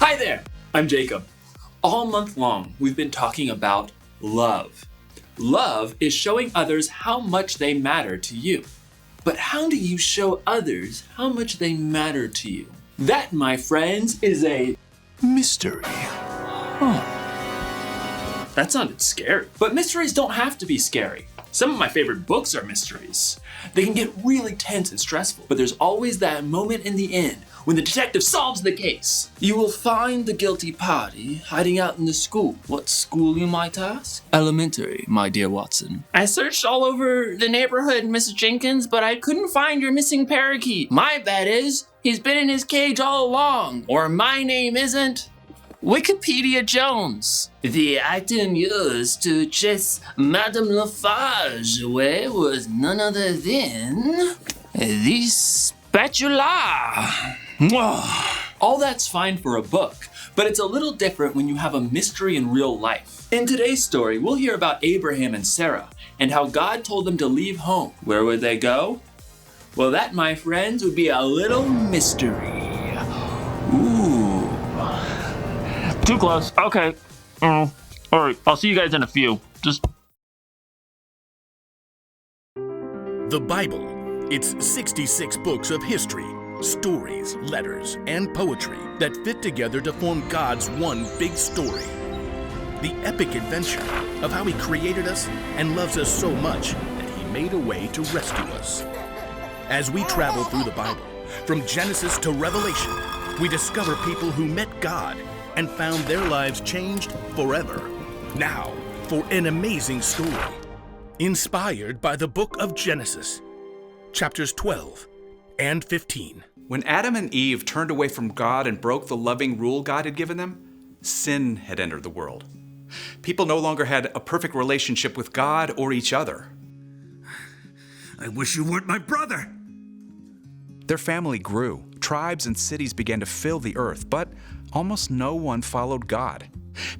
Hi there, I'm Jacob. All month long, we've been talking about love. Love is showing others how much they matter to you. But how do you show others how much they matter to you? That, my friends, is a mystery. That sounded scary. But mysteries don't have to be scary. Some of my favorite books are mysteries. They can get really tense and stressful, but there's always that moment in the end when the detective solves the case. You will find the guilty party hiding out in the school. What school, you might ask? Elementary, my dear Watson. I searched all over the neighborhood, Mrs. Jenkins, but I couldn't find your missing parakeet. My bet is he's been in his cage all along, or my name isn't Wikipedia Jones. The item used to chase Madame Lafarge away was none other than the spatula. All that's fine for a book, but it's a little different when you have a mystery in real life. In today's story, we'll hear about Abraham and Sarah and how God told them to leave home. Where would they go? Well, that, my friends, would be a little mystery. Ooh. Too close. Okay. All right. I'll see you guys in a few. The Bible. It's 66 books of history, stories, letters, and poetry that fit together to form God's one big story. The epic adventure of how He created us and loves us so much that He made a way to rescue us. As we travel through the Bible, from Genesis to Revelation, we discover people who met God and found their lives changed forever. Now, for an amazing story, inspired by the book of Genesis, chapters 12 and 15. When Adam and Eve turned away from God and broke the loving rule God had given them, sin had entered the world. People no longer had a perfect relationship with God or each other. I wish you weren't my brother. Their family grew. Tribes and cities began to fill the earth, but almost no one followed God.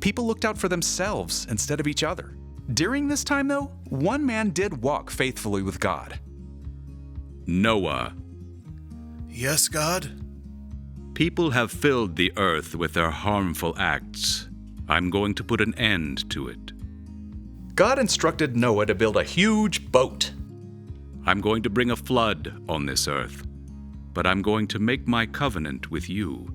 People looked out for themselves instead of each other. During this time, though, one man did walk faithfully with God. Noah. Yes, God? People have filled the earth with their harmful acts. I'm going to put an end to it. God instructed Noah to build a huge boat. I'm going to bring a flood on this earth, but I'm going to make my covenant with you.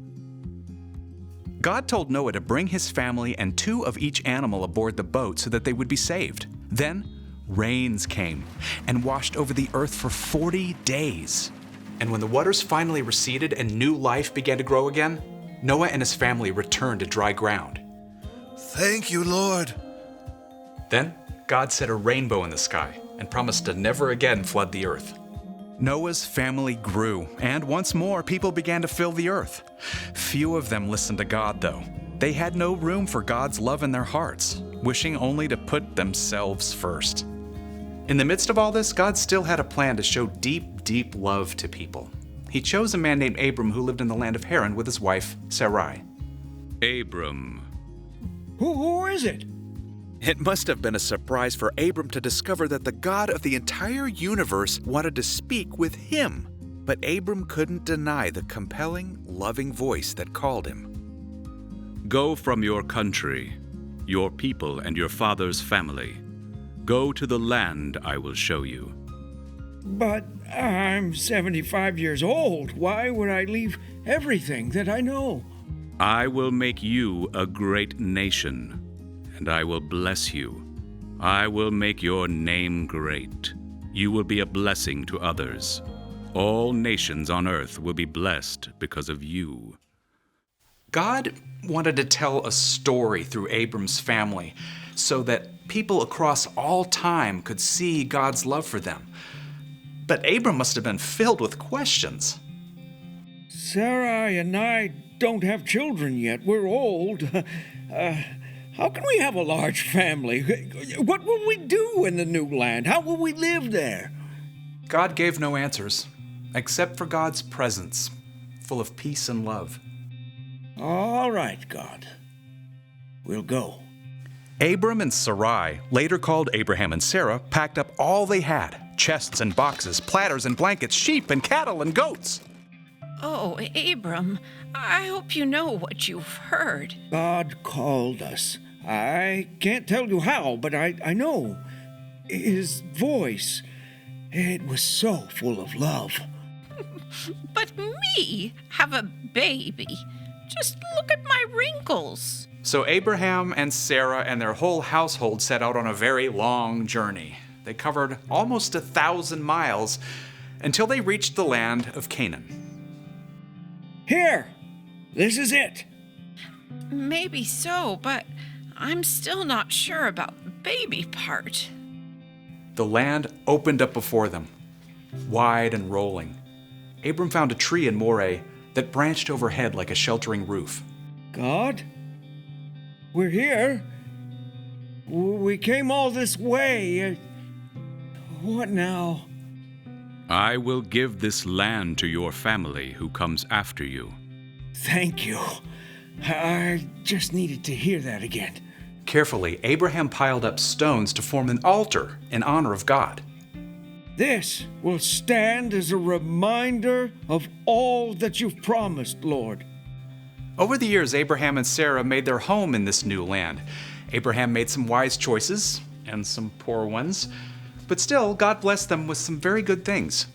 God told Noah to bring his family and 2 of each animal aboard the boat so that they would be saved. Then, rains came and washed over the earth for 40 days. And when the waters finally receded and new life began to grow again, Noah and his family returned to dry ground. Thank you, Lord. Then, God set a rainbow in the sky and promised to never again flood the earth. Noah's family grew, and once more people began to fill the earth. Few of them listened to God, though. They had no room for God's love in their hearts, wishing only to put themselves first. In the midst of all this, God still had a plan to show deep, deep love to people. He chose a man named Abram who lived in the land of Haran with his wife, Sarai. Abram. Who is it? It must have been a surprise for Abram to discover that the God of the entire universe wanted to speak with him. But Abram couldn't deny the compelling, loving voice that called him. Go from your country, your people, and your father's family. Go to the land I will show you. But I'm 75 years old. Why would I leave everything that I know? I will make you a great nation, and I will bless you. I will make your name great. You will be a blessing to others. All nations on earth will be blessed because of you. God wanted to tell a story through Abram's family so that people across all time could see God's love for them. But Abram must have been filled with questions. Sarai and I don't have children yet. We're old. How can we have a large family? What will we do in the new land? How will we live there? God gave no answers, except for God's presence, full of peace and love. All right, God. We'll go. Abram and Sarai, later called Abraham and Sarah, packed up all they had, chests and boxes, platters and blankets, sheep and cattle and goats. Oh, Abram, I hope you know what you've heard. God called us. I can't tell you how, but I know. His voice, it was so full of love. But me have a baby. Just look at my wrinkles. So Abraham and Sarah and their whole household set out on a very long journey. They covered almost 1,000 miles until they reached the land of Canaan. Here, this is it. Maybe so, but I'm still not sure about the baby part. The land opened up before them, wide and rolling. Abram found a tree in Moreh that branched overhead like a sheltering roof. God, we're here. We came all this way. What now? I will give this land to your family who comes after you. Thank you. I just needed to hear that again. Carefully, Abraham piled up stones to form an altar in honor of God. This will stand as a reminder of all that you've promised, Lord. Over the years, Abraham and Sarah made their home in this new land. Abraham made some wise choices and some poor ones, but still, God blessed them with some very good things.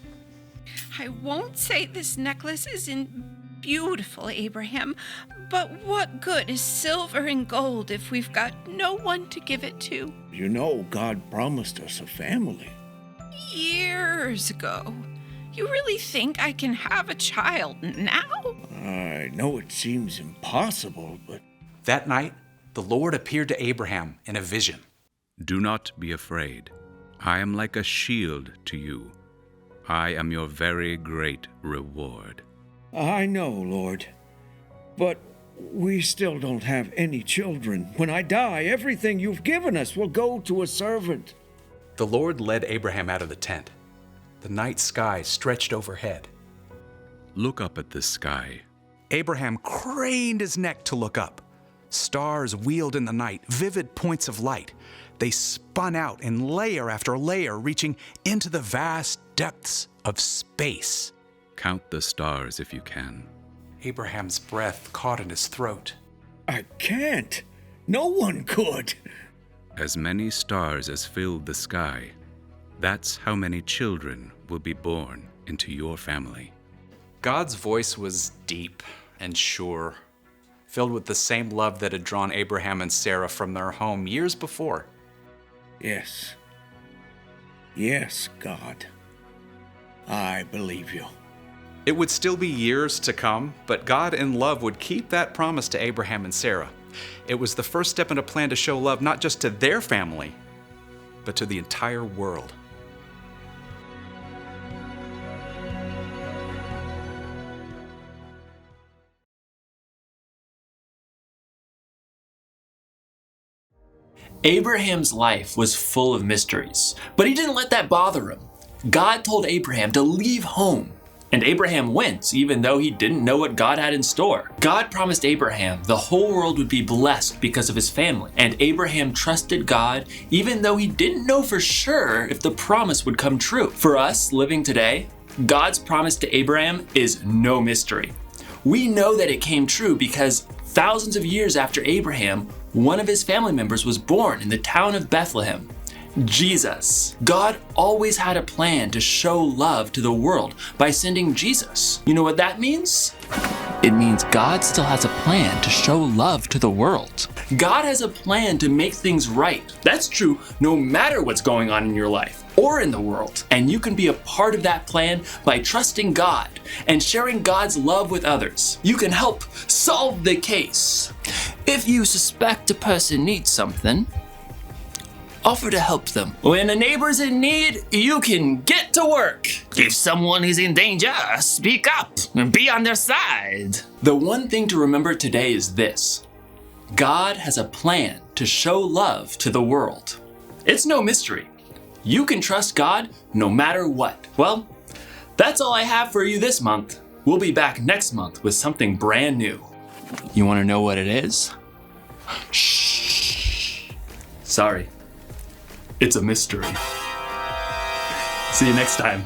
I won't say this necklace isn't beautiful, Abraham, but what good is silver and gold if we've got no one to give it to? You know, God promised us a family. Years ago. You really think I can have a child now? I know it seems impossible, but... That night, the Lord appeared to Abraham in a vision. Do not be afraid. I am like a shield to you. I am your very great reward. I know, Lord, but we still don't have any children. When I die, everything you've given us will go to a servant. The Lord led Abraham out of the tent. The night sky stretched overhead. Look up at the sky. Abraham craned his neck to look up. Stars wheeled in the night, vivid points of light. They spun out in layer after layer, reaching into the vast depths of space. Count the stars if you can. Abraham's breath caught in his throat. I can't. No one could. As many stars as filled the sky, that's how many children will be born into your family. God's voice was deep and sure, filled with the same love that had drawn Abraham and Sarah from their home years before. Yes. Yes, God. I believe you. It would still be years to come, but God in love would keep that promise to Abraham and Sarah. It was the first step in a plan to show love not just to their family, but to the entire world. Abraham's life was full of mysteries, but he didn't let that bother him. God told Abraham to leave home, and Abraham went, even though he didn't know what God had in store. God promised Abraham the whole world would be blessed because of his family, and Abraham trusted God, even though he didn't know for sure if the promise would come true. For us living today, God's promise to Abraham is no mystery. We know that it came true because thousands of years after Abraham, one of his family members was born in the town of Bethlehem. Jesus. God always had a plan to show love to the world by sending Jesus. You know what that means? It means God still has a plan to show love to the world. God has a plan to make things right. That's true no matter what's going on in your life or in the world. And you can be a part of that plan by trusting God and sharing God's love with others. You can help solve the case. If you suspect a person needs something, offer to help them. When a neighbor's in need, you can get to work. If someone is in danger, speak up and be on their side. The one thing to remember today is this: God has a plan to show love to the world. It's no mystery. You can trust God no matter what. Well, that's all I have for you this month. We'll be back next month with something brand new. You want to know what it is? Shh. Sorry. It's a mystery. See you next time.